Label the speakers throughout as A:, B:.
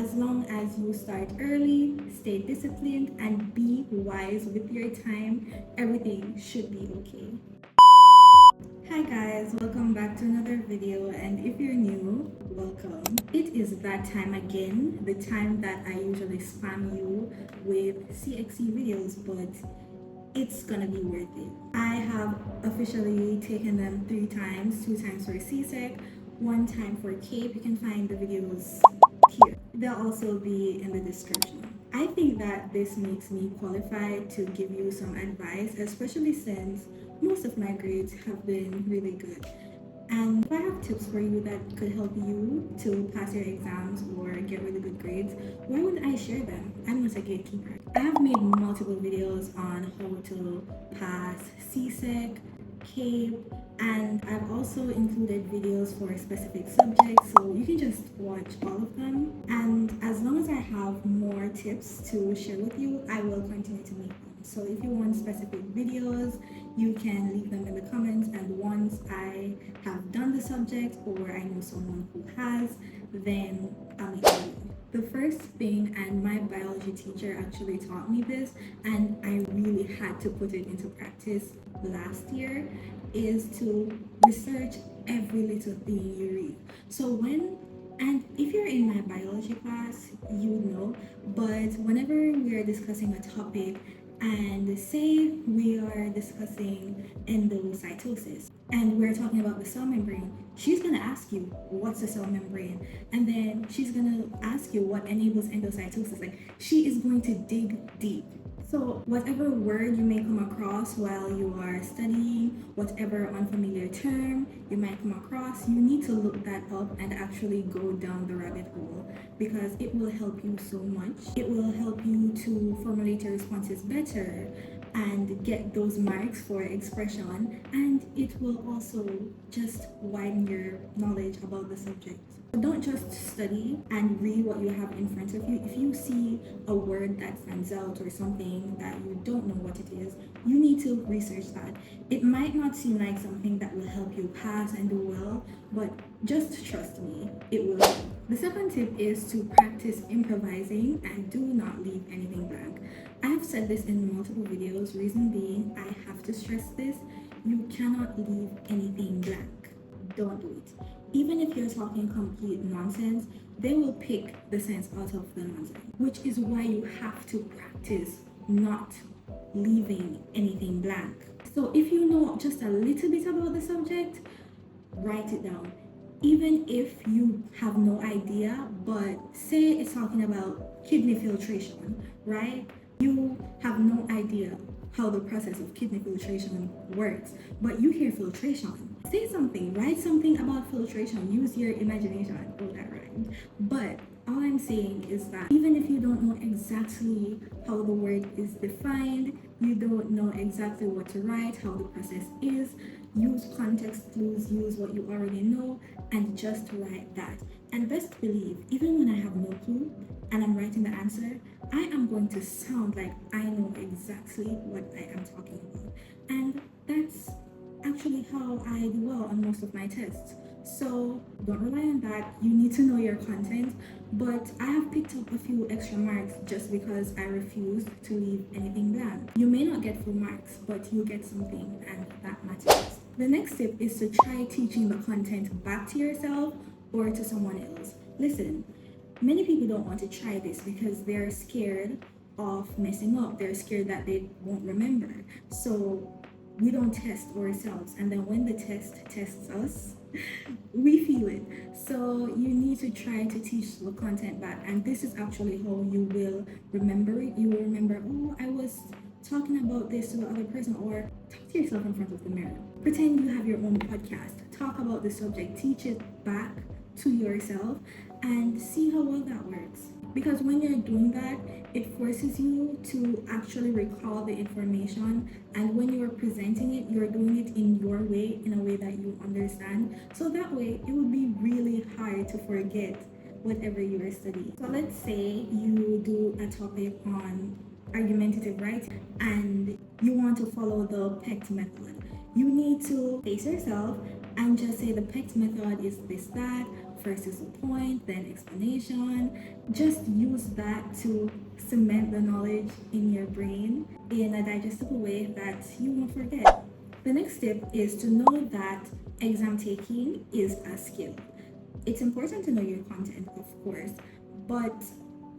A: as long as you start early, stay disciplined, and be wise with your time, everything should be okay. Hi guys, welcome back to another video, and if you're new, welcome. It is that time again, the time that I usually spam you with CXC videos, but it's gonna be worth it. I have officially taken them 3 times, 2 times for Csec, 1 time for CAPE. You can find the videos here. They'll also be in the description. I think that this makes me qualified to give you some advice, especially since most of my grades have been really good. And if I have tips for you that could help you to pass your exams or get really good grades, why would I share them? I'm not a gatekeeper. I have made multiple videos on how to pass Csec, CAPE, and I've also included videos for specific subjects, so you can just watch all of them. And as long as I have more tips to share with you, I will continue to make them. So if you want specific videos, you can leave them in the comments, and once I have done the subject or I know someone who has, then I'll make a video. The first thing, and my biology teacher actually taught me this, and I really had to put it into practice last year, is to research every little thing you read. So and if you're in my biology class, you know, but whenever we are discussing a topic, and say we are discussing endocytosis and we're talking about the cell membrane, she's going to ask you what's the cell membrane, and then she's going to ask you what enables endocytosis. Like, she is going to dig deep. So whatever word you may come across while you are studying, whatever unfamiliar term you might come across, you need to look that up and actually go down the rabbit hole, because it will help you so much. It will help you to formulate your responses better and get those marks for expression, and it will also just widen your knowledge about the subject. Don't just study and read what you have in front of you. If you see a word that stands out or something that you don't know what it is, you need to research that. It might not seem like something that will help you pass and do well, but just trust me, it will. The second tip is to practice improvising and do not leave anything blank. I have said this in multiple videos, reason being, I have to stress this, you cannot leave anything blank. Don't do it. Even if you're talking complete nonsense, they will pick the sense out of the nonsense, which is why you have to practice not leaving anything blank. So if you know just a little bit about the subject, write it down. Even if you have no idea, but say it's talking about kidney filtration, right? You have no idea how the process of kidney filtration works, but you hear filtration. Say something, write something about filtration, use your imagination. Oh, that rhymed. But all I'm saying is that even if you don't know exactly how the word is defined, you don't know exactly what to write, how the process is, use context clues, use what you already know, and just write that. And best believe, even when I have no clue and I'm writing the answer, I am going to sound like I know exactly what I am talking about. And that's actually how I do well on most of my tests. So don't rely on that. You need to know your content, but I have picked up a few extra marks just because I refused to leave anything blank. You may not get full marks, but you get something, and that matters. The next tip is to try teaching the content back to yourself or to someone else. Listen, many people don't want to try this because they're scared of messing up. They're scared that they won't remember. So we don't test ourselves, and then when the test tests us, we feel it. So you need to try to teach the content back, and this is actually how you will remember it. You will remember, oh, I was talking about this to the other person, or talk to yourself in front of the mirror. Pretend you have your own podcast. Talk about the subject, teach it back to yourself, and see how well that works. Because when you're doing that, it forces you to actually recall the information, and when you're presenting it, you're doing it in your way, in a way that you understand. So that way, it would be really hard to forget whatever you are studying. So let's say you do a topic on argumentative writing and you want to follow the PECT method. You need to face yourself and just say the PECT method is this, that. First is the point, then explanation. Just use that to cement the knowledge in your brain in a digestible way that you won't forget. The next step is to know that exam taking is a skill. It's important to know your content, of course, but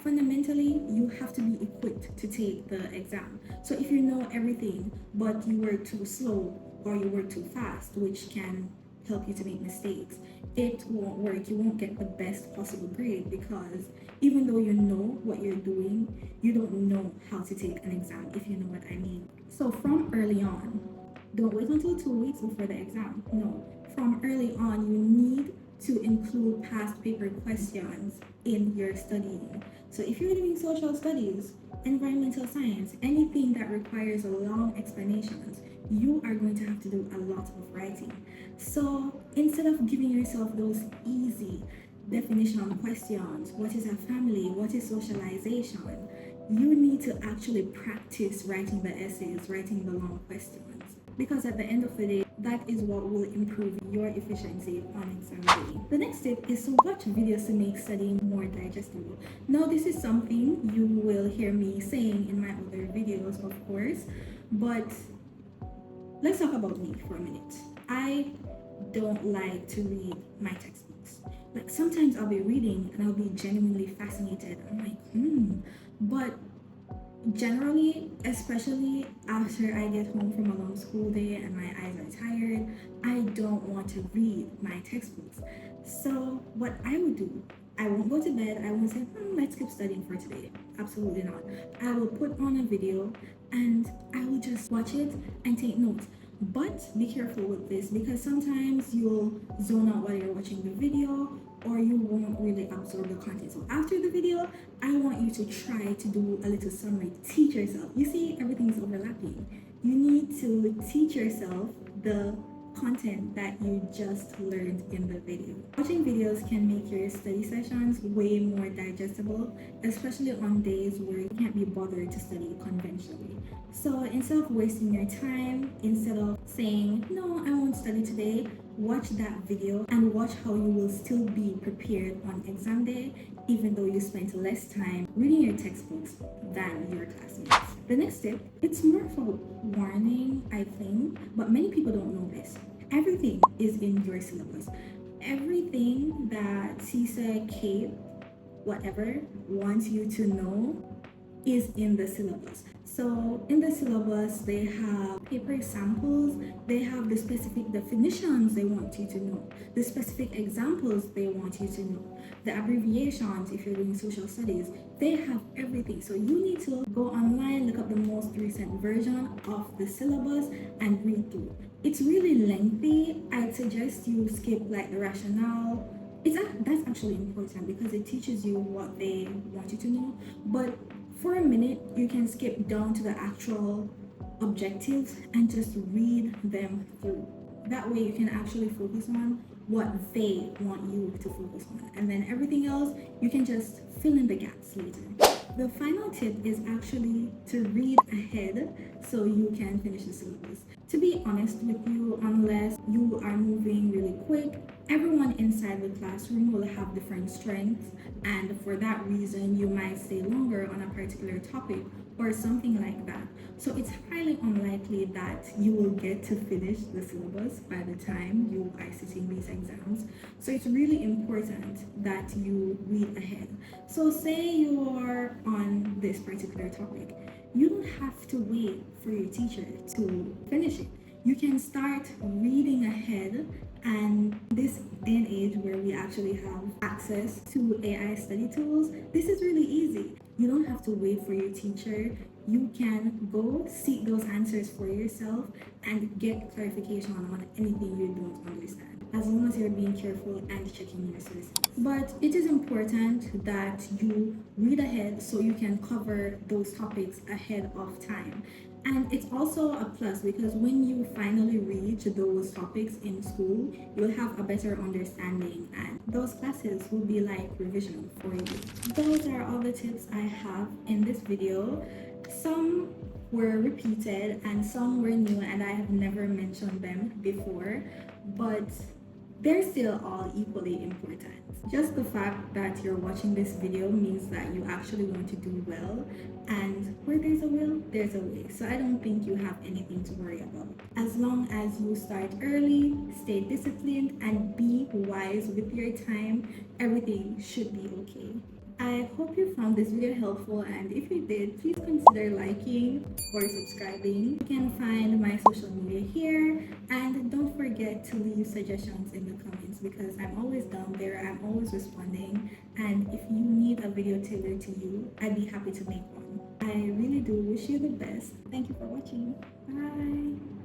A: fundamentally you have to be equipped to take the exam. So if you know everything but you work too slow or you work too fast, which can help you to make mistakes, it won't work. You won't get the best possible grade, because even though you know what you're doing, you don't know how to take an exam, if you know what I mean. So from early on, don't wait until 2 weeks before the exam. No, from early on, you need to include past paper questions in your studying. So if you're doing social studies, environmental science, anything that requires a long explanations, you are going to have to do a lot of writing. So instead of giving yourself those easy definition questions, what is a family, what is socialization, you need to actually practice writing the essays, writing the long questions. Because at the end of the day, that is what will improve your efficiency on exam day. The next step is to watch videos to make studying more digestible. Now, this is something you will hear me saying in my other videos, of course, but let's talk about me for a minute. I don't like to read my textbooks. Like sometimes I'll be reading and I'll be genuinely fascinated. I'm like, but generally, especially after I get home from a long school day and my eyes are tired, I don't want to read my textbooks. So what I would do, I won't go to bed, I won't say, let's skip studying for today. Absolutely not. I will put on a video and I will just watch it and take notes. But be careful with this, because sometimes you'll zone out while you're watching the video, or you won't really absorb the content. So after the video, I want you to try to do a little summary. Teach yourself. You see, everything's overlapping. You need to teach yourself the content that you just learned in the video. Watching videos can make your study sessions way more digestible, especially on days where you can't be bothered to study conventionally. So instead of wasting your time, instead of saying, no, I won't study today, watch that video and watch how you will still be prepared on exam day, even though you spent less time reading your textbooks than your classmates. The next step, it's more of a warning, I think, but many people don't know this. Everything is in your syllabus. Everything that Csec, CAPE, whatever, wants you to know is in the syllabus. So in the syllabus, they have paper examples, they have the specific definitions they want you to know, the specific examples they want you to know, the abbreviations if you're doing social studies, they have everything. So you need to go online, look up the most recent version of the syllabus and read through. It's really lengthy. I'd suggest you skip like the rationale. That's actually important because it teaches you what they want you to know. But for a minute, you can skip down to the actual objectives and just read them through. That way you can actually focus on what they want you to focus on. And then everything else, you can just fill in the gaps later. The final tip is actually to read ahead so you can finish the syllabus. To be honest with you, unless you are moving really quick, everyone inside the classroom will have different strengths, and for that reason, you might stay longer on a particular topic or something like that. So it's highly unlikely that you will get to finish the syllabus by the time you are sitting these exams. So it's really important that you read ahead. So say you're on this particular topic, you don't have to wait for your teacher to finish it. You can start reading ahead, and this day and age where we actually have access to AI study tools, this is really easy. You don't have to wait for your teacher. You can go seek those answers for yourself and get clarification on anything you don't understand, as long as you're being careful and checking your sources. But it is important that you read ahead so you can cover those topics ahead of time. And it's also a plus because when you finally reach those topics in school, you'll have a better understanding and those classes will be like revision for you. Those are all the tips I have in this video. Some were repeated and some were new and I have never mentioned them before, but they're still all equally important. Just the fact that you're watching this video means that you actually want to do well, and where there's a will, there's a way. So I don't think you have anything to worry about. As long as you start early, stay disciplined, and be wise with your time, everything should be okay. I hope you found this video helpful, and if you did, please consider liking or subscribing. You can find my social media here, and don't forget to leave suggestions in the comments because I'm always down there, I'm always responding, and if you need a video tailored to you, I'd be happy to make one. I really do wish you the best. Thank you for watching. Bye!